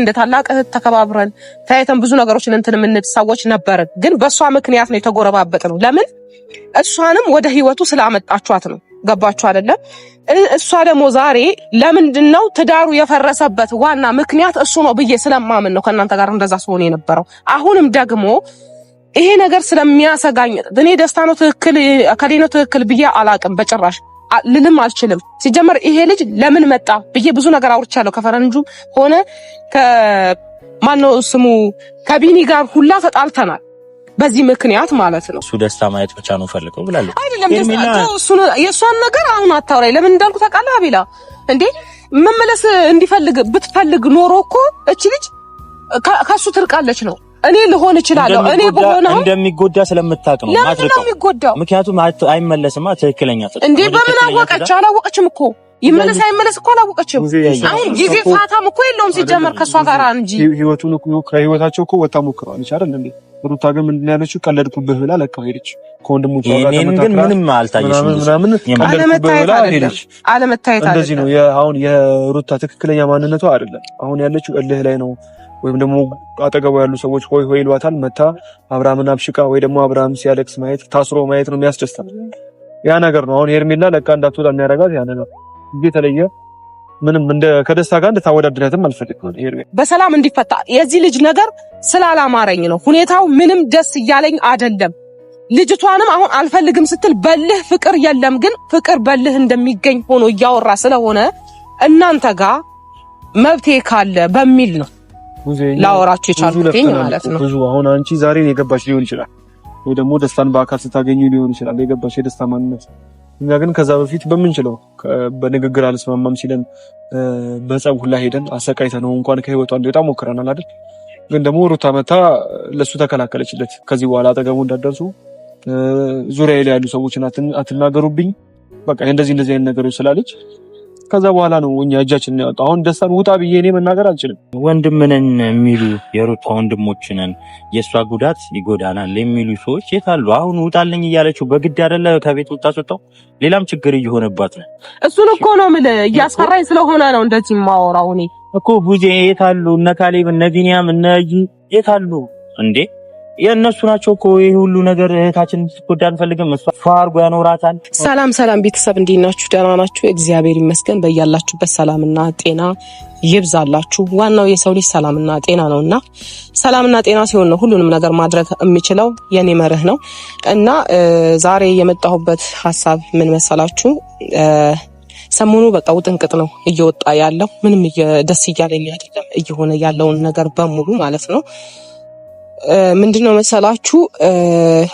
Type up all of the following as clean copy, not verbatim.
እንደ ታላቅ እህት ተከባብረን ታይተን ብዙ ነገሮችን እንትን ምን ሰዎች ነበርን። ግን በሷ ምክንያት ነው የተጎረባበጥ ነው። ለምን እሷንም ወደ ህይወቱ ስላመጣችኋት ነው። ገባችሁ አይደለ? እሷ ደግሞ ዛሬ ለምንድነው ትዳሩ የፈረሰበት ዋና ምክንያት እሱ ነው ብዬ ስለማምን ነው ከእናንተ ጋር እንደዛ ሲሆን የነበረው። አሁንም ደግሞ ይሄ ነገር ስለሚያሰጋኝ እኔ ደስታ ነው ትክክል ከሌላ ነው ትክክል ብዬ አላቅም በጭራሽ ልልም አልችልም። ሲጀመር ይሄ ልጅ ለምን መጣ ብዬ ብዙ ነገር አውርቻለሁ። ከፈረንጁ ሆነ ከማነው ስሙ ከቢኒ ጋር ሁላ ተጣልተናል በዚህ ምክንያት ማለት ነው። እሱ ደስታ ማየት ብቻ ነው ፈልገው ብላለች። አይደለም እሱ የሷን ነገር አሁን አታውራይ። ለምን እንዳልኩ ታውቃለህ አቤላ? እንዴ መመለስ እንዲፈልግ ብትፈልግ ኖሮ እኮ እቺ ልጅ ከሱ ትርቃለች ነው። እኔ ልሆን እችላለሁ እኔ በሆነው እንደሚጎዳ ስለምታውቅ ነው ማድረግ። ምክንያቱም አይመለስማ ትክክለኛ እንዴ በምን አወቀች? አላወቀችም እኮ ይመለስ አይመለስ እኮ አላወቀችም። አሁን ጊዜ ፋታም እኮ የለውም ሲጀመር ከሷ ጋር እንጂ ህይወቱን እኮ ከህይወታቸው እኮ ወጣ ሞክረዋለች አይደል እንዴ? ሩታ ግን ምንድነው ያለችው? ቀለድኩብህ ብላ ለቀው ሄደች። ከወንድሞቿ ጋር ግን ምንም አልታየሽም። አለመታየት እንደዚህ ነው። አሁን የሩታ ትክክለኛ ማንነቷ አይደለም። አሁን ያለችው እልህ ላይ ነው። ወይም ደግሞ አጠገቡ ያሉ ሰዎች ሆይ ሆይ ይሏታል። መታ አብርሃምን አብሽቃ ወይ ደግሞ አብርሃም ሲያለቅስ ማየት ታስሮ ማየት ነው የሚያስደስታት። ያ ነገር ነው አሁን ሄርሜላ ለቃ እንዳትወጣ የሚያደርጋት ያ ነገር እንጂ የተለየ ምንም እንደ ከደስታ ጋር እንድታወዳድራትም አልፈልግም። ሄርሜላ በሰላም እንዲፈታ የዚህ ልጅ ነገር ስላላማረኝ ነው። ሁኔታው ምንም ደስ እያለኝ አይደለም። ልጅቷንም አሁን አልፈልግም ስትል በልህ ፍቅር የለም ግን ፍቅር በልህ እንደሚገኝ ሆኖ እያወራ ስለሆነ እናንተ ጋር መብቴ ካለ በሚል ነው ላወራችሁ የቻልኩኝ ማለት ነው። ብዙ አሁን አንቺ ዛሬ የገባሽ ሊሆን ይችላል ወይ ደግሞ ደስታን በአካል ስታገኙ ሊሆን ይችላል የገባሽ የደስታ ማንነት። እኛ ግን ከዛ በፊት በምንችለው በንግግር አልስማማም ሲለን በጸብ ሁላ ሄደን አሰቃይተነው እንኳን ከህይወቷ እንዲወጣ ሞክረናል አይደል? ግን ደግሞ ሩታ መታ ለሱ ተከላከለችለት። ከዚህ በኋላ አጠገቡ እንዳደርሱ ዙሪያ ላይ ያሉ ሰዎችን አትናገሩብኝ በቃ እንደዚህ አይነት ነገሮች ስላለች ከዛ በኋላ ነው እኛ እጃችንን ያወጣው። አሁን ደስታን ውጣ ብዬ እኔ መናገር አልችልም። ወንድም ነን የሚሉ የሩታ ወንድሞች ነን የሷ ጉዳት ይጎዳናል የሚሉ ሰዎች የት አሉ? አሁን ውጣልኝ እያለችው በግድ አይደለ ከቤት ውጣ ሌላም ችግር እየሆነባት ነው። እሱን እኮ ነው የምልህ እያስፈራኝ ስለሆነ ነው እንደዚህ የማወራው እኔ እኮ። ቡዜ የት አሉ? እነ ካሌብ እነ ቢኒያም እነ የት አሉ እንዴ? የእነሱ ናቸው እኮ ይሄ ሁሉ ነገር እህታችን ትጎዳ አንፈልግም። እሷ ፋርጎ ያኖራታል። ሰላም ቤተሰብ እንዴት ናችሁ? ደህና ናችሁ? እግዚአብሔር ይመስገን። በያላችሁበት ሰላምና ጤና ይብዛላችሁ። ዋናው የሰው ልጅ ሰላምና ጤና ነውና ሰላምና ጤና ሲሆን ነው ሁሉንም ነገር ማድረግ የሚችለው። የኔ መርህ ነው እና ዛሬ የመጣሁበት ሐሳብ ምን መሰላችሁ? ሰሞኑ በቃ ውጥንቅጥ ነው እየወጣ ያለው። ምንም ደስ እያለኝ አይደለም እየሆነ ያለውን ነገር በሙሉ ማለት ነው። ምንድነው መሰላችሁ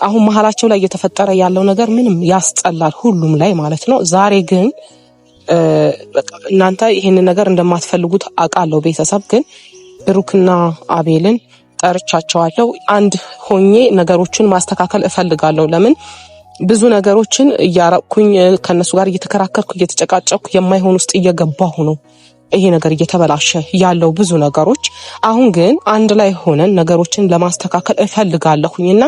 አሁን መሀላቸው ላይ እየተፈጠረ ያለው ነገር ምንም ያስጠላል ሁሉም ላይ ማለት ነው። ዛሬ ግን በቃ እናንተ ይሄን ነገር እንደማትፈልጉት አውቃለሁ። ቤተሰብ ግን ብሩክና አቤልን ጠርቻቸዋለሁ። አንድ ሆኜ ነገሮችን ማስተካከል እፈልጋለሁ። ለምን ብዙ ነገሮችን እያረኩኝ ከነሱ ጋር እየተከራከርኩ እየተጨቃጨኩ የማይሆን ውስጥ እየገባሁ ነው ይሄ ነገር እየተበላሸ ያለው ብዙ ነገሮች። አሁን ግን አንድ ላይ ሆነን ነገሮችን ለማስተካከል እፈልጋለሁኝና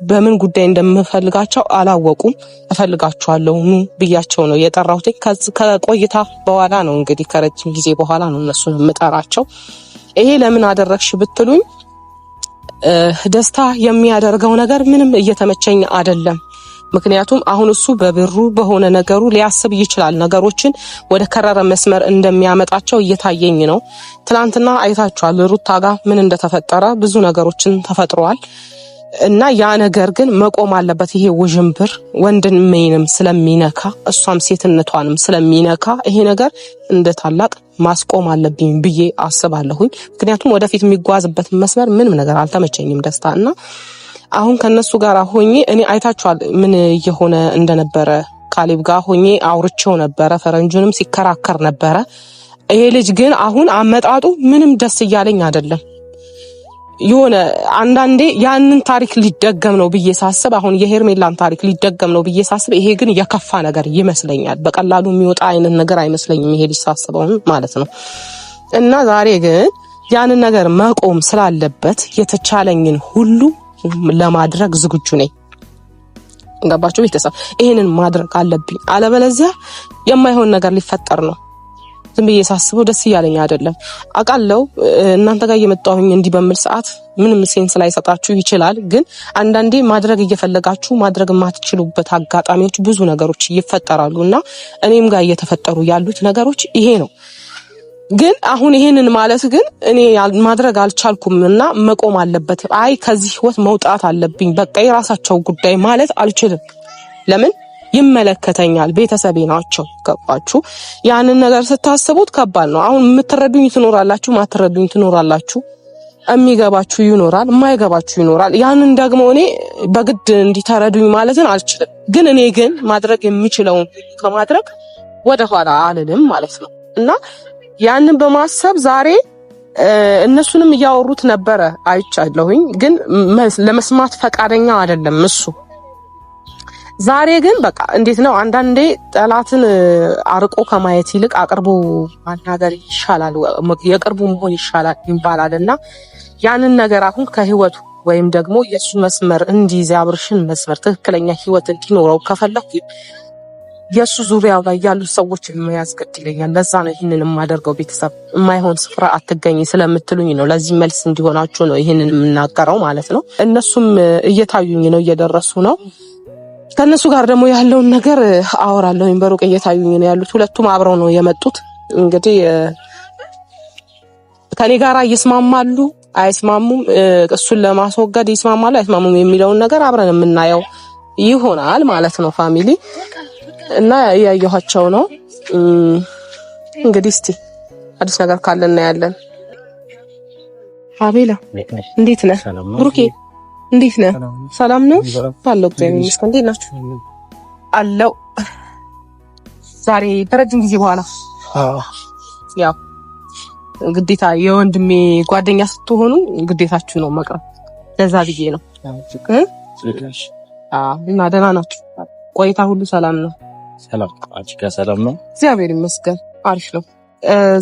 በምን ጉዳይ እንደምፈልጋቸው አላወቁም። እፈልጋቸዋለሁ ኑ ብያቸው ነው የጠራሁት። ከቆይታ በኋላ ነው እንግዲህ ከረጅም ጊዜ በኋላ ነው እነሱን የምጠራቸው። ይሄ ለምን አደረግሽ ብትሉኝ ደስታ የሚያደርገው ነገር ምንም እየተመቸኝ አይደለም። ምክንያቱም አሁን እሱ በብሩ በሆነ ነገሩ ሊያስብ ይችላል። ነገሮችን ወደ ከረረ መስመር እንደሚያመጣቸው እየታየኝ ነው። ትናንትና አይታችኋል ሩታ ጋር ምን እንደተፈጠረ ብዙ ነገሮችን ተፈጥረዋል እና ያ ነገር ግን መቆም አለበት። ይሄ ውዥንብር ወንድሜንም ስለሚነካ እሷም ሴትነቷንም ስለሚነካ ይሄ ነገር እንደ ታላቅ ማስቆም አለብኝ ብዬ አስባለሁኝ። ምክንያቱም ወደፊት የሚጓዝበት መስመር ምንም ነገር አልተመቸኝም ደስታ እና አሁን ከነሱ ጋር ሆኜ እኔ አይታችኋል ምን እየሆነ እንደነበረ። ካሌብ ጋር ሆኜ አውርቼው ነበረ። ፈረንጁንም ሲከራከር ነበረ። ይሄ ልጅ ግን አሁን አመጣጡ ምንም ደስ እያለኝ አይደለም። የሆነ አንዳንዴ ያንን ታሪክ ሊደገም ነው ብዬ ሳስብ፣ አሁን የሄርሜላን ታሪክ ሊደገም ነው ብዬ ሳስብ፣ ይሄ ግን የከፋ ነገር ይመስለኛል። በቀላሉ የሚወጣ አይነት ነገር አይመስለኝም ይሄ ልጅ ሳስበው ማለት ነው። እና ዛሬ ግን ያንን ነገር መቆም ስላለበት የተቻለኝን ሁሉ ለማድረግ ዝግጁ ነኝ። ገባችሁ ቤተሰብ? ይሄንን ማድረግ አለብኝ። አለበለዚያ የማይሆን ነገር ሊፈጠር ነው። ዝም ብዬ ሳስበው ደስ እያለኝ አይደለም። አውቃለሁ እናንተ ጋር እየመጣሁኝ እንዲህ በምል ሰዓት ምንም ሴንስ ላይ ሰጣችሁ ይችላል። ግን አንዳንዴ ማድረግ እየፈለጋችሁ ማድረግ የማትችሉበት አጋጣሚዎች ብዙ ነገሮች ይፈጠራሉና እኔም ጋር እየተፈጠሩ ያሉት ነገሮች ይሄ ነው። ግን አሁን ይሄንን ማለት ግን እኔ ማድረግ አልቻልኩምና መቆም አለበት። አይ ከዚህ ህይወት መውጣት አለብኝ በቃ የራሳቸው ጉዳይ ማለት አልችልም። ለምን ይመለከተኛል፣ ቤተሰቤ ናቸው። ገባችሁ? ያንን ነገር ስታስቡት ከባድ ነው። አሁን የምትረዱኝ ትኖራላችሁ፣ ማትረዱኝ ትኖራላችሁ፣ የሚገባችሁ ይኖራል፣ የማይገባችሁ ይኖራል። ያንን ደግሞ እኔ በግድ እንዲተረዱኝ ማለትን አልችልም። ግን እኔ ግን ማድረግ የሚችለውን ከማድረግ ወደኋላ አልልም ማለት ነው እና ያንን በማሰብ ዛሬ እነሱንም እያወሩት ነበረ አይቻለሁኝ። ግን ለመስማት ፈቃደኛ አይደለም እሱ። ዛሬ ግን በቃ እንዴት ነው አንዳንዴ ጠላትን አርቆ ከማየት ይልቅ አቅርቦ ማናገር ይሻላል፣ የቅርቡ መሆን ይሻላል ይባላልና ያንን ነገር አሁን ከህይወቱ ወይም ደግሞ የሱ መስመር እንዲይዝ አብርሽን መስመር ትክክለኛ ህይወት እንዲኖረው ከፈለኩ የሱ ዙሪያው ላይ ያሉ ሰዎች መያዝ ግድ ይለኛል። ለዛ ነው ይሄንን የማደርገው። ቤተሰብ የማይሆን ስፍራ አትገኝ ስለምትሉኝ ነው። ለዚህ መልስ እንዲሆናችሁ ነው ይሄንን የምናገረው ማለት ነው። እነሱም እየታዩኝ ነው፣ እየደረሱ ነው። ከነሱ ጋር ደግሞ ያለውን ነገር አወራለሁኝ። በሩቅ እየታዩኝ ነው ያሉት። ሁለቱም አብረው ነው የመጡት። እንግዲህ ከኔ ጋር ይስማማሉ አይስማሙም፣ እሱን ለማስወገድ ይስማማሉ አይስማሙም የሚለውን ነገር አብረን የምናየው ይሆናል ማለት ነው ፋሚሊ እና ያያያቸው ነው እንግዲህ። እስቲ አዲስ ነገር ካለ እናያለን። አቤላ እንዴት ነህ? ብሩኬ እንዴት ነህ? ሰላም ነው አለው። እግዚአብሔር ይመስገን። እንዴት ናችሁ? አለው ዛሬ ከረጅም ጊዜ በኋላ ያው ግዴታ የወንድሜ ጓደኛ ስትሆኑ ግዴታችሁ ነው መቅረብ። ለዛ ብዬ ነው። እና ደህና ናችሁ? ቆይታ ሁሉ ሰላም ነው? ሰላም አንቺ ጋር ሰላም ነው? እግዚአብሔር ይመስገን አሪፍ ነው።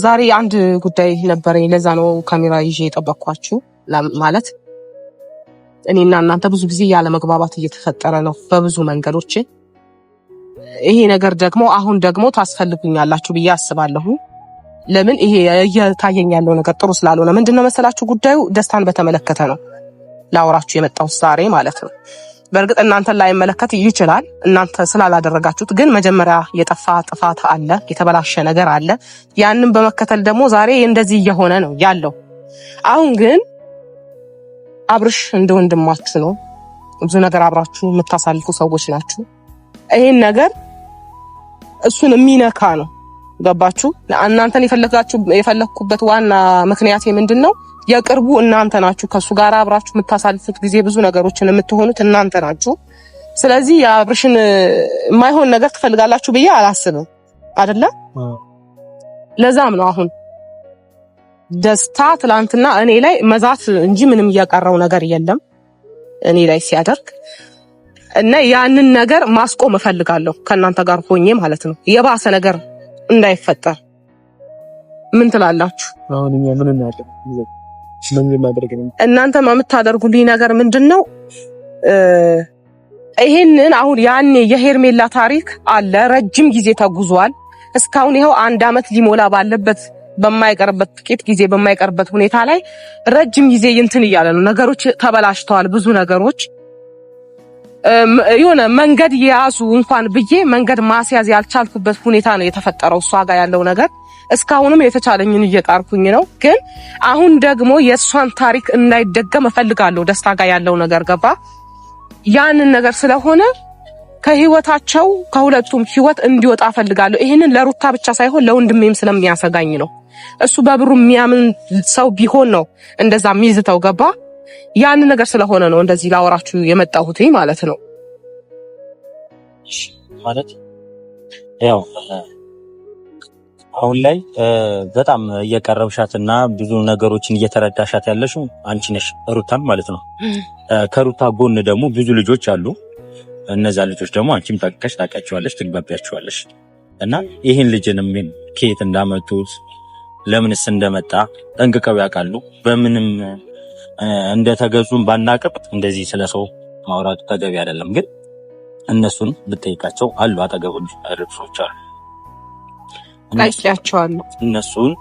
ዛሬ አንድ ጉዳይ ነበረኝ። ለዛ ነው ካሜራ ይዤ የጠበቅኳችሁ። ማለት እኔና እናንተ ብዙ ጊዜ ያለ መግባባት እየተፈጠረ ነው በብዙ መንገዶች። ይሄ ነገር ደግሞ አሁን ደግሞ ታስፈልጉኛላችሁ ብዬ አስባለሁ። ለምን ይሄ እየታየኝ ያለው ነገር ጥሩ ስላልሆነ። ምንድነው መሰላችሁ ጉዳዩ ደስታን በተመለከተ ነው ላወራችሁ የመጣው ዛሬ ማለት ነው። በእርግጥ እናንተን ላይመለከት ይችላል እናንተ ስላላደረጋችሁት። ግን መጀመሪያ የጠፋ ጥፋት አለ፣ የተበላሸ ነገር አለ። ያንን በመከተል ደግሞ ዛሬ እንደዚህ እየሆነ ነው ያለው። አሁን ግን አብርሽ እንደ ወንድማችሁ ነው። ብዙ ነገር አብራችሁ የምታሳልፉ ሰዎች ናችሁ። ይሄን ነገር እሱን የሚነካ ነው። ገባችሁ? እናንተን የፈለኩበት ዋና ምክንያት ምንድነው? የቅርቡ እናንተ ናችሁ። ከሱ ጋር አብራችሁ የምታሳልፉት ጊዜ ብዙ ነገሮችን የምትሆኑት እናንተ ናችሁ። ስለዚህ የአብርሽን የማይሆን ነገር ትፈልጋላችሁ ብዬ አላስብም አይደለ? ለዛም ነው አሁን ደስታ ትላንትና እኔ ላይ መዛት እንጂ ምንም እያቀረው ነገር የለም እኔ ላይ ሲያደርግ እና ያንን ነገር ማስቆም እፈልጋለሁ ከእናንተ ጋር ሆኜ ማለት ነው። የባሰ ነገር እንዳይፈጠር ምን ትላላችሁ? አሁን እኛ ምን እናደርግ? ምን ማድረግ ነው? እናንተ የምታደርጉልኝ ነገር ምንድነው? ይሄንን አሁን ያኔ የሄርሜላ ታሪክ አለ፣ ረጅም ጊዜ ተጉዟል። እስካሁን ይኸው 1 አመት ሊሞላ ባለበት በማይቀርበት ጥቂት ጊዜ በማይቀርበት ሁኔታ ላይ ረጅም ጊዜ እንትን እያለ ነው። ነገሮች ተበላሽተዋል። ብዙ ነገሮች የሆነ መንገድ የያዙ እንኳን ብዬ መንገድ ማስያዝ ያልቻልኩበት ሁኔታ ነው የተፈጠረው እሷ ጋር ያለው ነገር። እስካሁንም የተቻለኝን እየጣርኩኝ ነው። ግን አሁን ደግሞ የእሷን ታሪክ እንዳይደገም እፈልጋለሁ። ደስታ ጋር ያለው ነገር ገባ። ያንን ነገር ስለሆነ ከህይወታቸው ከሁለቱም ህይወት እንዲወጣ እፈልጋለሁ። ይሄንን ለሩታ ብቻ ሳይሆን ለወንድሜም ስለሚያሰጋኝ ነው። እሱ በብሩ የሚያምን ሰው ቢሆን ነው እንደዛ የሚይዝተው ገባ። ያንን ነገር ስለሆነ ነው እንደዚህ ላወራችሁ የመጣሁት ማለት ነው። ማለት ያው አሁን ላይ በጣም እየቀረብሻትና ብዙ ነገሮችን እየተረዳሻት ያለሽው አንቺ ነሽ፣ ሩታም ማለት ነው። ከሩታ ጎን ደግሞ ብዙ ልጆች አሉ። እነዛ ልጆች ደግሞ አንቺም ታውቂያቸዋለሽ፣ ትግባቢያቸዋለሽ። እና ይህን ልጅንም ከየት እንዳመጡት ለምንስ እንደመጣ ጠንቅቀው ያውቃሉ። በምንም እንደተገዙም ባናቅም እንደዚህ ስለሰው ማውራቱ ተገቢ አይደለም። ግን እነሱን ብትጠይቃቸው አሉ፣ አጠገቦች ርብሶች አሉ። ጠይቂያቸዋለሁ። እነሱን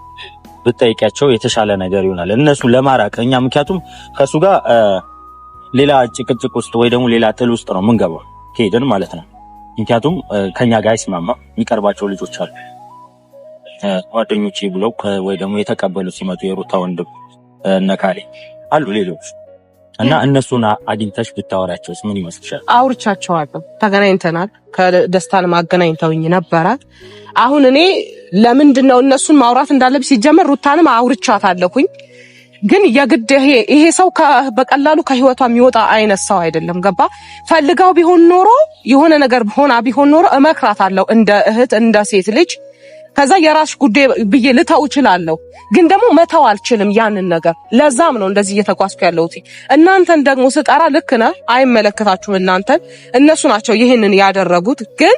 ብትጠይቂያቸው የተሻለ ነገር ይሆናል እነሱን ለማራቅ እኛ ምክንያቱም ከሱ ጋር ሌላ ጭቅጭቅ ውስጥ ወይ ደግሞ ሌላ ጥል ውስጥ ነው የምንገባው ከሄድን ማለት ነው። ምክንያቱም ከኛ ጋር አይስማማ የሚቀርባቸው ልጆች አሉ ጓደኞቼ ብለው ወይ ደግሞ የተቀበሉ ሲመጡ የሩታ ወንድም ነካሌ አሉ ሌሎች እና እነሱን አግኝተሽ ብታወራቸውስ ምን ይመስልሻል? አውርቻቸዋለሁ፣ ተገናኝተናል። ከደስታን ማገናኝተውኝ ነበረ። አሁን እኔ ለምንድነው እነሱን ማውራት እንዳለብኝ ሲጀመር ሩታንም አውርቻታለሁኝ። ግን የግድ ይሄ ሰው በቀላሉ ከህይወቷ የሚወጣ አይነት ሰው አይደለም። ገባ? ፈልጋው ቢሆን ኖሮ የሆነ ነገር ሆና ቢሆን ኖሮ እመክራታለሁ እንደ እህት እንደ ሴት ልጅ። ከዛ የራስሽ ጉዳይ ብዬ ልተው እችላለሁ። ግን ደግሞ መተው አልችልም ያንን ነገር። ለዛም ነው እንደዚህ እየተጓዝኩ ያለሁት። እናንተን ደግሞ ስጠራ ልክ ነህ አይመለከታችሁም እናንተን፣ እነሱ ናቸው ይሄንን ያደረጉት። ግን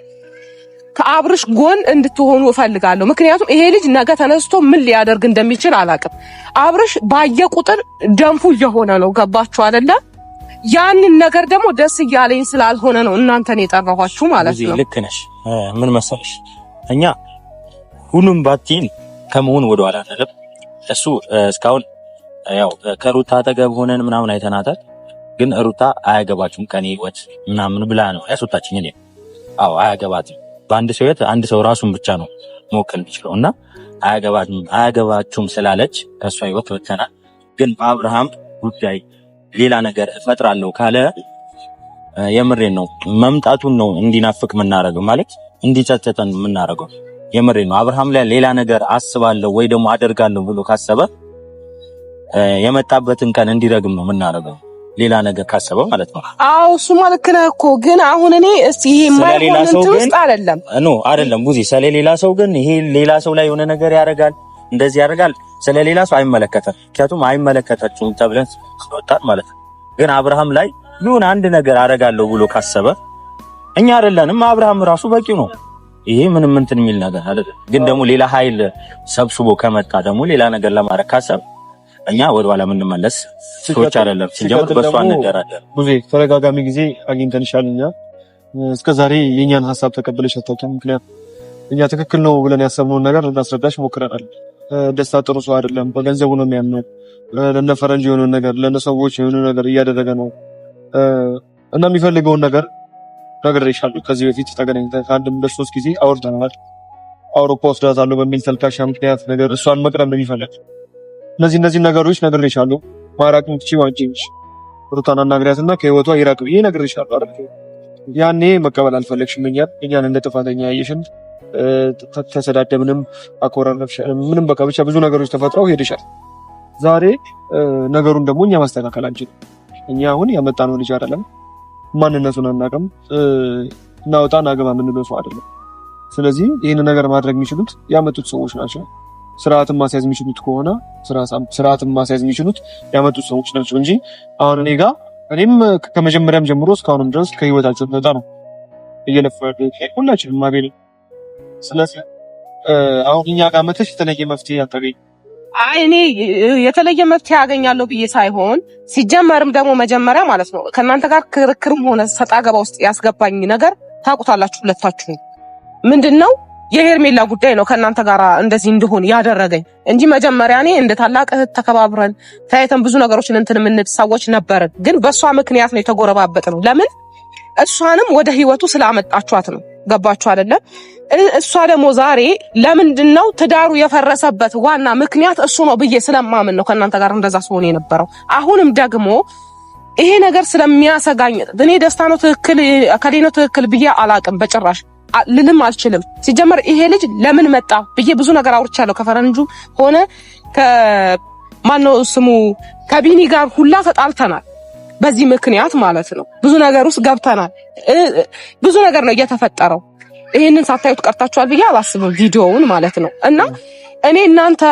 ከአብርሽ ጎን እንድትሆኑ እፈልጋለሁ። ምክንያቱም ይሄ ልጅ ነገ ተነስቶ ምን ሊያደርግ እንደሚችል አላውቅም። አብርሽ ባየ ቁጥር ደንፉ እየሆነ ነው። ገባችሁ አይደለ? ያንን ነገር ደግሞ ደስ እያለኝ ስላልሆነ ነው እናንተን የጠራኋችሁ ማለት ነው። ልክ ነሽ። ምን መሰለሽ እኛ ሁሉም ባቲን ከመሆን ወደ ኋላ አይደለም። እሱ እስካሁን ያው ከሩታ አጠገብ ሆነን ምናምን አይተናታል። ግን ሩታ አያገባችሁም ከኔ ህይወት ምናምን ብላ ነው ያስወጣችኝ። እኔ አያገባትም። በአንድ ሰው ህይወት አንድ ሰው ራሱን ብቻ ነው መወከል የሚችለው እና አያገባችሁም ስላለች ከሷ ህይወት ወጥተናል። ግን በአብርሃም ጉዳይ ሌላ ነገር እፈጥራለሁ ካለ የምሬን ነው መምጣቱን ነው እንዲናፍቅ የምናደርገው ማለት እንዲጸጸተን የምናደርገው የምሬ ነው። አብርሃም ላይ ሌላ ነገር አስባለሁ ወይ ደግሞ አደርጋለሁ ብሎ ካሰበ የመጣበትን ቀን እንዲረግም ነው የምናደርገው፣ ሌላ ነገር ካሰበ ማለት ነው። አዎ እሱማ ልክ ነህ እኮ። ግን አሁን እኔ እስቲ ይሄ ማይሆን ትውስጥ አይደለም ቡዚ ስለሌላ ሰው ግን ይሄ ሌላ ሰው ላይ የሆነ ነገር ያደርጋል፣ እንደዚህ ያደርጋል። ስለሌላ ሰው አይመለከተም። ምክንያቱም አይመለከታችሁም ተብለን ስለወጣን ማለት ነው። ግን አብርሃም ላይ ይሁን አንድ ነገር አደርጋለሁ ብሎ ካሰበ እኛ አይደለንም አብርሃም ራሱ በቂው ነው። ይሄ ምንም እንትን የሚል ነገር አይደለም። ግን ደግሞ ሌላ ኃይል ሰብስቦ ከመጣ ደግሞ ሌላ ነገር ለማድረግ ካሰብ እኛ ወደ ኋላ የምንመለስ ሰዎች አይደለም። ሲጀምር በሷ ነገር አለ ብዙ ተረጋጋሚ ጊዜ አግኝተንሻልና እስከዛሬ የኛን ሐሳብ ተቀበለሽ አታውቂም። ምክንያቱም እኛ ትክክል ነው ብለን ያሰብነውን ነገር ልናስረዳሽ ሞክረናል። ደስታ ጥሩ ሰው አይደለም፣ በገንዘቡ ነው የሚያምነው። ለነ ፈረንጅ የሆነ ነገር ለነ ሰዎች የሆነ ነገር እያደረገ ነው እና የሚፈልገውን ነገር ነግሬሻለሁ። ከዚህ በፊት ተገናኝተን ከአንድም ለሶስት ጊዜ አውርተናል። አውሮፓ ወስዳታለሁ በሚል ተልካሻ ምክንያት ነገር እሷን መቅረብ ነው የሚፈልግ። እነዚህ ነገሮች ነግሬሻለሁ። ማራቅ የምትችይው አንቺ ነሽ። ሩታን አናግሪያትና ከህይወቷ ይራቅ ብዬ ነግሬሻለሁ አይደል? ያኔ መቀበል አልፈለግሽም። እኛን እንደ ጥፋተኛ ያየሽን፣ ተሰዳደብንም፣ አኮራረፍሽንም፣ ምንም በቃ ብቻ ብዙ ነገሮች ተፈጥረው ሄደሻል። ዛሬ ነገሩን ደግሞ እኛ ማስተካከል አንችልም። እኛ አሁን ያመጣነው ልጅ አይደለም፣ ማንነቱን አናውቅም፣ እናውጣ ናገባ የምንለው ሰው አይደለም። ስለዚህ ይህን ነገር ማድረግ የሚችሉት ያመጡት ሰዎች ናቸው። ስርዓትን ማስያዝ የሚችሉት ከሆነ ስርዓትን ማስያዝ የሚችሉት ያመጡት ሰዎች ናቸው እንጂ አሁን እኔም ከመጀመሪያም ጀምሮ እስካሁንም ድረስ ከህይወታቸው ተጣ ነው እየለፈረ ሁላችንም ማቤል። ስለዚህ አሁን እኛ ጋር መተሽ የተለየ መፍትሄ አታገኝ። አይ እኔ የተለየ መፍትሄ ያገኛለሁ ብዬ ሳይሆን ሲጀመርም ደግሞ መጀመሪያ ማለት ነው ከእናንተ ጋር ክርክርም ሆነ ሰጣ ገባ ውስጥ ያስገባኝ ነገር ታውቁታላችሁ ሁለታችሁ። ምንድነው የሄርሜላ ጉዳይ ነው ከእናንተ ጋር እንደዚህ እንድሆን ያደረገኝ እንጂ መጀመሪያ እኔ እንደ ታላቅ እህት ተከባብረን ታይተን ብዙ ነገሮችን እንትን የምንል ሰዎች ነበርን። ግን በእሷ ምክንያት ነው የተጎረባበጥ ነው። ለምን እሷንም ወደ ህይወቱ ስላመጣችኋት ነው። ገባችሁ አይደለም? እሷ ደግሞ ዛሬ ለምንድነው ትዳሩ የፈረሰበት ዋና ምክንያት እሱ ነው ብዬ ስለማምን ነው ከእናንተ ጋር እንደዛ ሲሆን የነበረው። አሁንም ደግሞ ይሄ ነገር ስለሚያሰጋኝ እኔ ደስታ ነው ትክክል ከሌ ነው ትክክል ብዬ አላቅም በጭራሽ ልልም አልችልም። ሲጀመር ይሄ ልጅ ለምን መጣ ብዬ ብዙ ነገር አውርቻለሁ። ከፈረንጁ ሆነ ከማነው ስሙ ከቢኒ ጋር ሁላ ተጣልተናል። በዚህ ምክንያት ማለት ነው ብዙ ነገር ውስጥ ገብተናል። ብዙ ነገር ነው እየተፈጠረው። ይሄንን ሳታዩት ቀርታችኋል ብዬ አላስብም ቪዲዮውን ማለት ነው። እና እኔ እናንተ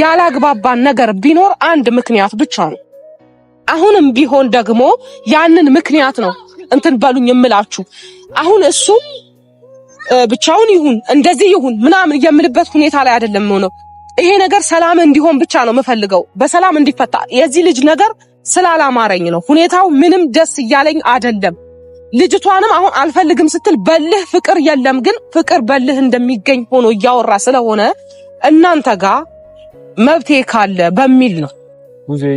ያላግባባን ነገር ቢኖር አንድ ምክንያት ብቻ ነው። አሁንም ቢሆን ደግሞ ያንን ምክንያት ነው እንትን በሉኝ የምላችሁ። አሁን እሱ ብቻውን ይሁን እንደዚህ ይሁን ምናምን የምልበት ሁኔታ ላይ አይደለም ነው። ይሄ ነገር ሰላም እንዲሆን ብቻ ነው የምፈልገው፣ በሰላም እንዲፈታ። የዚህ ልጅ ነገር ስላላማረኝ ነው። ሁኔታው ምንም ደስ እያለኝ አይደለም። ልጅቷንም አሁን አልፈልግም ስትል በልህ ፍቅር የለም ግን ፍቅር በልህ እንደሚገኝ ሆኖ እያወራ ስለሆነ እናንተ ጋር መብቴ ካለ በሚል ነው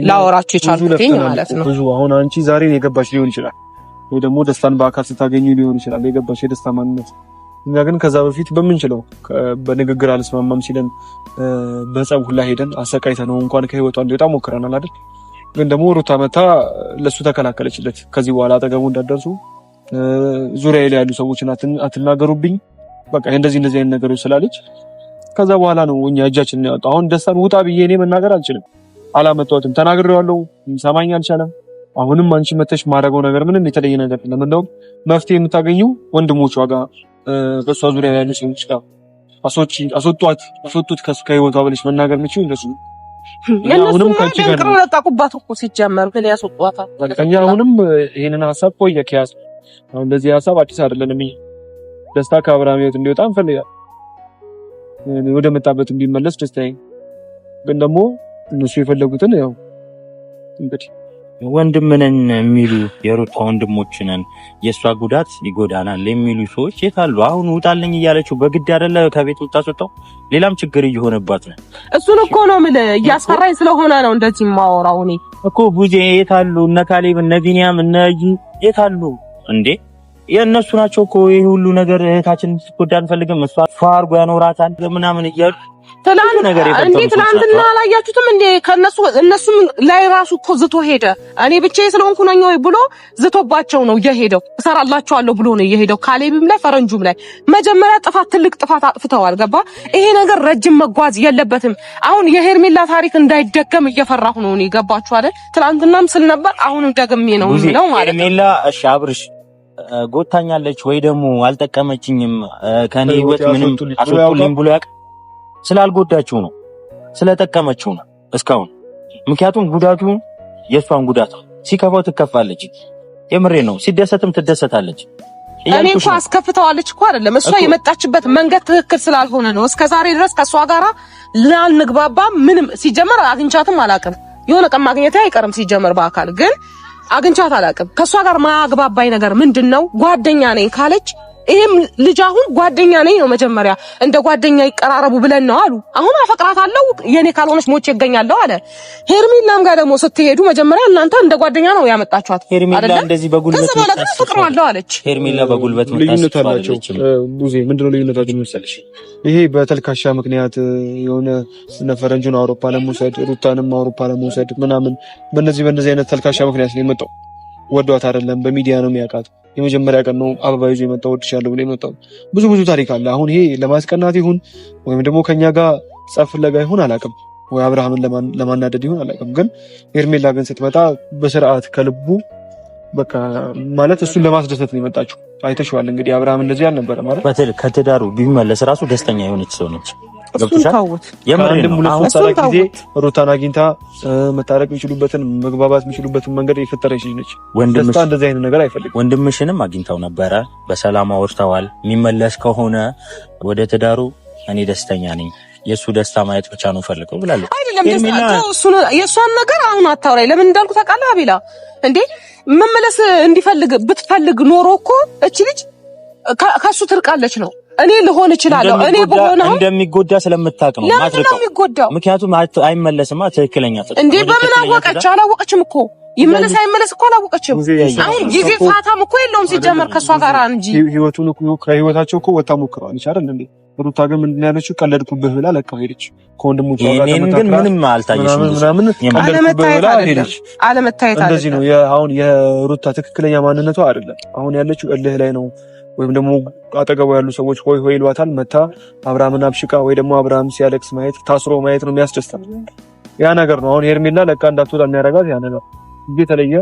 ላወራችሁ የቻልኩኝ ማለት ነው። ብዙ አሁን አንቺ ዛሬ የገባሽ ሊሆን ይችላል ወይ ደግሞ ደስታን በአካል ስታገኙ ሊሆን ይችላል የገባሽ የደስታ ማንነት። እኛ ግን ከዛ በፊት በምንችለው በንግግር አልስማማም ሲለን በጸብ ሁላ ሄደን አሰቃይተነው እንኳን ከህይወቷ እንዲወጣ ሞክረናል አይደል? ግን ደግሞ ሩታ መታ ለሱ ተከላከለችለት። ከዚህ በኋላ አጠገቡ እንዳደርሱ ዙሪያ ላይ ያሉ ሰዎችን አትናገሩብኝ በቃ እንደዚህ አይነት ነገሮች ስላለች ከዛ በኋላ ነው እኛ እጃችንን ያወጣው። አሁን ደስታን ውጣ ብዬ እኔ መናገር አልችልም። አላመጣሁትም፣ ተናግሬዋለሁ፣ ሰማኝ አልቻለም። አሁንም አንቺ መተሽ ማድረገው ነገር ምንም የተለየ ነገር የለም። እንደውም መፍትሄ የምታገኘው ወንድሞቿ ጋር በሷ ዙሪያ ያሉ ሰዎች ጋር አስወጡት ከህይወቷ ብለሽ መናገር ምንጭ እንደሱ አሁንም ከአንቺ ጋር ነው ተጣቁባት እኮ ሲጀመር ምን ያስወጣታል? እኛ አሁንም ይሄንን ሐሳብ ቆየ ከያዝ አሁን እንደዚህ ሐሳብ አዲስ አይደለም። ደስታ ከአብርሃም ህይወት እንዲወጣ እንፈልጋለን። ወደ መጣበት እንዲመለስ ደስታዬ ግን ደግሞ እነሱ የፈለጉትን ያው እንግዲህ ወንድም ነን የሚሉ የሩታ ወንድሞች ነን የሷ ጉዳት ይጎዳናል የሚሉ ሰዎች የታሉ? አሁን ውጣልኝ እያለችው በግድ አይደለ ከቤት ውጣስወጣው ሌላም ችግር እየሆነባት ነው። እሱን እኮ ነው ምን እያስፈራኝ ስለሆነ ነው እንደዚህ ማወራው። እኔ እኮ ቡዜ የታሉ? እነ ካሌብ እነ ቢኒያም እነ የታሉ እንዴ? የእነሱ ናቸው እኮ ይሄ ሁሉ ነገር እህታችን ስትጎዳ አንፈልግም እሷ ፋርጎ ያኖራታል ምናምን እያሉ ትናንትና አላያችሁትም እንዴ? እነሱም ላይ ራሱ እኮ ዝቶ ሄደ። እኔ ብቻዬ ስለሆንኩ ነው ብሎ ዝቶባቸው ነው የሄደው። እሰራላችኋለሁ ብሎ ነው የሄደው። ካሌብም ላይ ፈረንጁም ላይ መጀመሪያ ትልቅ ጥፋት አጥፍተዋል። ገባ? ይሄ ነገር ረጅም መጓዝ የለበትም። አሁን የሄርሜላ ታሪክ እንዳይደገም እየፈራሁ ነው እኔ። ገባችሁ አይደል? ትናንትናም ስል ነበር አሁንም ደግሜ ነው ማለት ነው። ሄርሜላ እሺ አብርሽ ጎታኛለች ወይ ደግሞ አልጠቀመችኝም ከኔ ህይወት ምንም አስወጡልኝ ብሎ ያቅ ስላልጎዳችሁ ነው ስለጠቀመችው ነው እስካሁን። ምክንያቱም ጉዳቱ የሷን ጉዳት ሲከፋው ትከፋለች። የምሬ ነው። ሲደሰትም ትደሰታለች። እኔ እንኳን አስከፍተዋለች እኮ አይደለም እሷ የመጣችበት መንገድ ትክክል ስላልሆነ ነው። እስከዛሬ ድረስ ከሷ ጋራ ላልንግባባ ምንም ሲጀመር አግኝቻትም አላውቅም። የሆነ ቀን ማግኘት አይቀርም ሲጀመር በአካል ግን አግኝቻት አላውቅም። ከሷ ጋር ማግባባኝ ነገር ምንድነው? ጓደኛ ነኝ ካለች ይሄም ልጅ አሁን ጓደኛ ነኝ ነው መጀመሪያ እንደ ጓደኛ ይቀራረቡ ብለን ነው አሉ። አሁን አፈቅራታለሁ የኔ ካልሆነች ሞቼ እገኛለሁ አለ። ሄርሜላም ጋር ደግሞ ስትሄዱ መጀመሪያ እናንተ እንደ ጓደኛ ነው ያመጣችኋት። ሄርሜላ እንደዚህ በጉልበት ተፈቅሯለሁ አለች። ሄርሜላ በጉልበት ልዩነታቸው ቡዜ ምንድነው ልዩነታቸው መሰለሽ? ይሄ በተልካሻ ምክንያት የሆነ ፈረንጁን አውሮፓ ለመውሰድ ሩታንም አውሮፓ ለመውሰድ ምናምን በእነዚህ አይነት ተልካሻ ምክንያት ነው የመጣው። ወዷት አይደለም፣ በሚዲያ ነው የሚያውቃት። የመጀመሪያ ቀን ነው አበባ ይዞ የመጣው ወድሻለሁ ብሎ የመጣው። ብዙ ታሪክ አለ። አሁን ይሄ ለማስቀናት ይሁን ወይም ደግሞ ከኛ ጋር ጸብ ፍለጋ ይሁን አላውቅም፣ ወይ አብርሃምን ለማናደድ ይሁን አላውቅም። ግን ሄርሜላ ግን ስትመጣ በስርዓት ከልቡ በቃ ማለት እሱን ለማስደሰት ነው የመጣችው። አይተሽዋል እንግዲህ አብርሃም እንደዚህ አልነበረ ማለት ከትዳሩ ቢመለስ ራሱ ደስተኛ የሆነች ሰው ነች። ሩታን አግኝታ መታረቅ የሚችሉበትን መግባባት የሚችሉበትን መንገድ የፈጠረች ነች። ደስታ እንደዚህ አይነት ነገር አይፈልግም። ወንድምሽንም አግኝታው ነበረ፣ በሰላም አውርተዋል። የሚመለስ ከሆነ ወደ ትዳሩ እኔ ደስተኛ ነኝ፣ የሱ ደስታ ማየት ብቻ ነው ፈልገው ብላለች። አይደለም የሷን ነገር አሁን አታውራይ። ለምን እንዳልኩ ታውቃለህ አቤላ? እንዴ መመለስ እንዲፈልግ ብትፈልግ ኖሮ እኮ እቺ ልጅ ከሱ ትርቃለች ነው። እኔ ልሆን እችላለሁ እኔ በሆነ እንደሚጎዳ ስለምታውቅ ነው ማትረቀው። ምክንያቱም አይመለስማ ትክክለኛ እንዴ በምን አወቀች? አላወቀችም እኮ ይመለስ አይመለስ እኮ አላወቀችም። አሁን ጊዜ ፋታም እኮ የለውም ሲጀመር ከሷ ጋር እንጂ ህይወቱን እኮ ከህይወታቸው እኮ ወጣ ሞክረዋል አይደል እንዴ? ሩታ ግን ምንድን ያለችው ቀለድኩብህ ብላ ለቀው ሄደች። ከወንድሞቿ ጋር ግን ምንም አልታየሽም። አለመታየት እንደዚህ ነው። አሁን የሩታ ትክክለኛ ማንነቷ አይደለም። አሁን ያለችው እልህ ላይ ነው። ወይም ደግሞ አጠገቡ ያሉ ሰዎች ሆይ ሆይ ይሏታል። መታ አብርሃምን አብሽቃ ወይ ደግሞ አብርሃም ሲያለቅስ ማየት ታስሮ ማየት ነው የሚያስደስታት። ያ ነገር ነው አሁን ሄርሜላ ለቃ እንዳትወጣ የሚያደርጋት ያ ነገር እንጂ የተለየ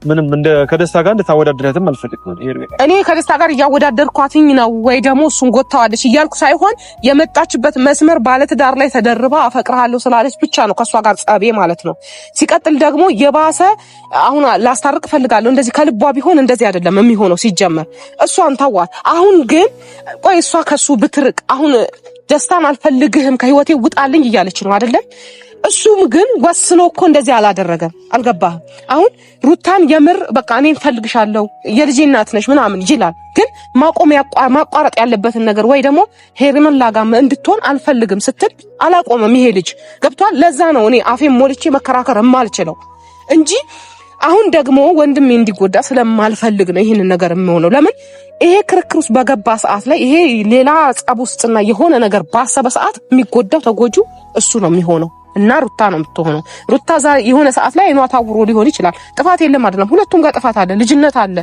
ምንም ከደስታ ጋር እንድታወዳድራትም አልፈልግም። እኔ ከደስታ ጋር እያወዳደርኳትኝ ነው ወይ ደግሞ እሱን ጎታዋለች እያልኩ ሳይሆን የመጣችበት መስመር ባለትዳር ላይ ተደርባ አፈቅርሃለሁ ስላለች ብቻ ነው ከሷ ጋር ጸቤ ማለት ነው። ሲቀጥል ደግሞ የባሰ አሁን ላስታርቅ ፈልጋለሁ። እንደዚህ ከልቧ ቢሆን እንደዚህ አይደለም የሚሆነው ሲጀመር። እሷን ተዋት። አሁን ግን ቆይ እሷ ከሱ ብትርቅ አሁን ደስታን አልፈልግህም ከህይወቴ ውጣልኝ እያለች ነው አይደለም? እሱም ግን ወስኖ እኮ እንደዚህ አላደረገም። አልገባህም? አሁን ሩታን የምር በቃ እኔን ፈልግሻለሁ የልጄ እናት ነሽ ምናምን ይላል። ግን ማቋረጥ ያለበትን ነገር ወይ ደግሞ ሄርሜላ ጋር እንድትሆን አልፈልግም ስትል አላቆመም ይሄ ልጅ። ገብቷል? ለዛ ነው እኔ አፌን ሞልቼ መከራከር የማልችለው እንጂ አሁን ደግሞ ወንድሜ እንዲጎዳ ስለማልፈልግ ነው ይሄንን ነገር የምሆነው። ለምን ይሄ ክርክር ውስጥ በገባ ሰዓት ላይ ይሄ ሌላ ጸብ ውስጥና የሆነ ነገር ባሰበ ሰዓት የሚጎዳው ተጎጁ እሱ ነው የሚሆነው እና ሩታ ነው የምትሆነው። ሩታ የሆነ ሰዓት ላይ አይኗ ታውሮ ሊሆን ይችላል። ጥፋት የለም አይደለም፣ ሁለቱም ጋር ጥፋት አለ፣ ልጅነት አለ፣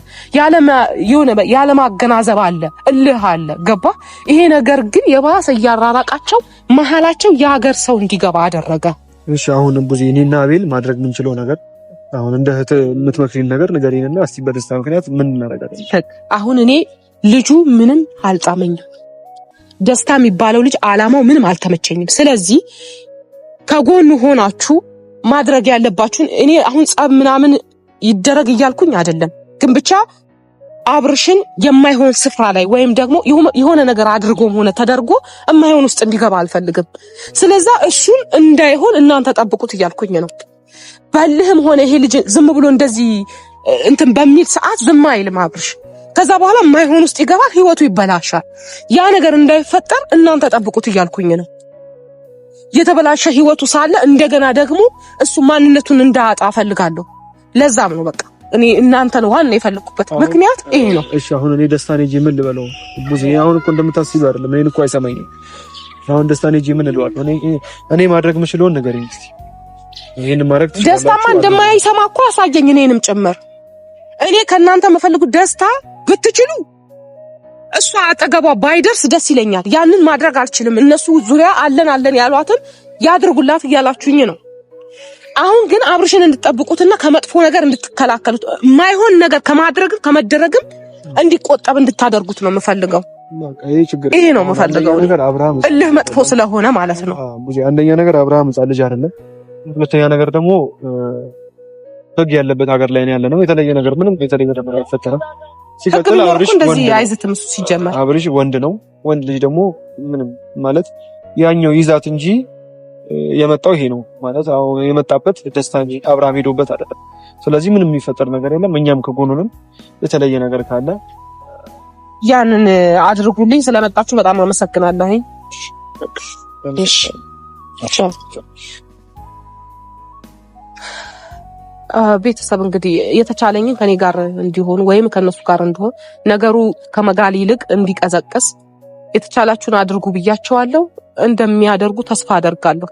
ያለ ማገናዘብ አለ፣ እልህ አለ። ገባ? ይሄ ነገር ግን የባሰ እያራራቃቸው መሀላቸው የሀገር ሰው እንዲገባ አደረገ። እሺ አሁን ቡዜ እኔና አቤል ማድረግ የምንችለው ነገር አሁን እንደ እህት የምትመክሪን ነገር ንገሪንና እስቲ በደስታ ምክንያት ምን እናደርጋለን? አሁን እኔ ልጁ ምንም አልጣመኝም። ደስታ የሚባለው ልጅ አላማው ምንም አልተመቸኝም። ስለዚህ ከጎኑ ሆናችሁ ማድረግ ያለባችሁን እኔ አሁን ጸብ ምናምን ይደረግ እያልኩኝ አይደለም፣ ግን ብቻ አብርሽን የማይሆን ስፍራ ላይ ወይም ደግሞ የሆነ ነገር አድርጎም ሆነ ተደርጎ የማይሆን ውስጥ እንዲገባ አልፈልግም። ስለዛ እሱን እንዳይሆን እናንተ ጠብቁት እያልኩኝ ነው። በልህም ሆነ ይሄ ልጅ ዝም ብሎ እንደዚህ እንትን በሚል ሰዓት ዝም አይልም አብርሽ። ከዛ በኋላ የማይሆን ውስጥ ይገባል፣ ህይወቱ ይበላሻል። ያ ነገር እንዳይፈጠር እናንተ ጠብቁት እያልኩኝ ነው። የተበላሸ ህይወቱ ሳለ እንደገና ደግሞ እሱ ማንነቱን እንዳያጣ ፈልጋለሁ። ለዛም ነው በቃ እኔ እናንተን ዋና የፈለኩበት ምክንያት ይሄ ነው። እሺ አሁን እኔ ደስታ ነኝ ምን ልበለው? ቡዜ አሁን እኮ እንደምታስቢው አይደለም። እኔን እኮ አይሰማኝም። አሁን ደስታ ነኝ ምን ልበለው? እኔ ማድረግ የምችለውን ነገር እስቲ ይሄን ማድረግ ትችላለህ። ደስታማ እንደማይሰማ እኮ አሳየኝ፣ እኔንም ጭምር። እኔ ከእናንተ የምፈልጉት ደስታ ብትችሉ እሷ አጠገቧ ባይደርስ ደስ ይለኛል። ያንን ማድረግ አልችልም። እነሱ ዙሪያ አለን ያሏትን ያድርጉላት እያላችሁኝ ነው። አሁን ግን አብርሽን እንድትጠብቁትና ከመጥፎ ነገር እንድትከላከሉት ማይሆን ነገር ከማድረግ ከመደረግም እንዲቆጠብ እንድታደርጉት ነው የምፈልገው። ይሄ ነው የምፈልገው ነገር። አብርሃም እልህ መጥፎ ስለሆነ ማለት ነው። አንደኛ ነገር አብርሃም ሕፃን ልጅ አይደለም። ሁለተኛ ነገር ደግሞ ህግ ያለበት ሀገር ላይ ነው ያለነው። የተለየ ነገር ምንም የተለየ ነገር አይፈጠርም። ሲቀጥል አብርሽ እንደዚህ አይዝትም። እሱ ሲጀመር አብርሽ ወንድ ነው። ወንድ ልጅ ደግሞ ምንም ማለት ያኛው ይዛት እንጂ የመጣው ይሄ ነው ማለት አሁን የመጣበት ደስታ እንጂ አብርሃም ሄዶበት አይደለም። ስለዚህ ምንም የሚፈጠር ነገር የለም። እኛም ከጎኑንም የተለየ ነገር ካለ ያንን አድርጉልኝ። ስለመጣችሁ በጣም አመሰግናለሁ። እሺ ቤተሰብ እንግዲህ የተቻለኝን ከኔ ጋር እንዲሆኑ ወይም ከነሱ ጋር እንዲሆን ነገሩ ከመጋል ይልቅ እንዲቀዘቅስ የተቻላችሁን አድርጉ ብያቸዋለሁ። እንደሚያደርጉ ተስፋ አደርጋለሁ።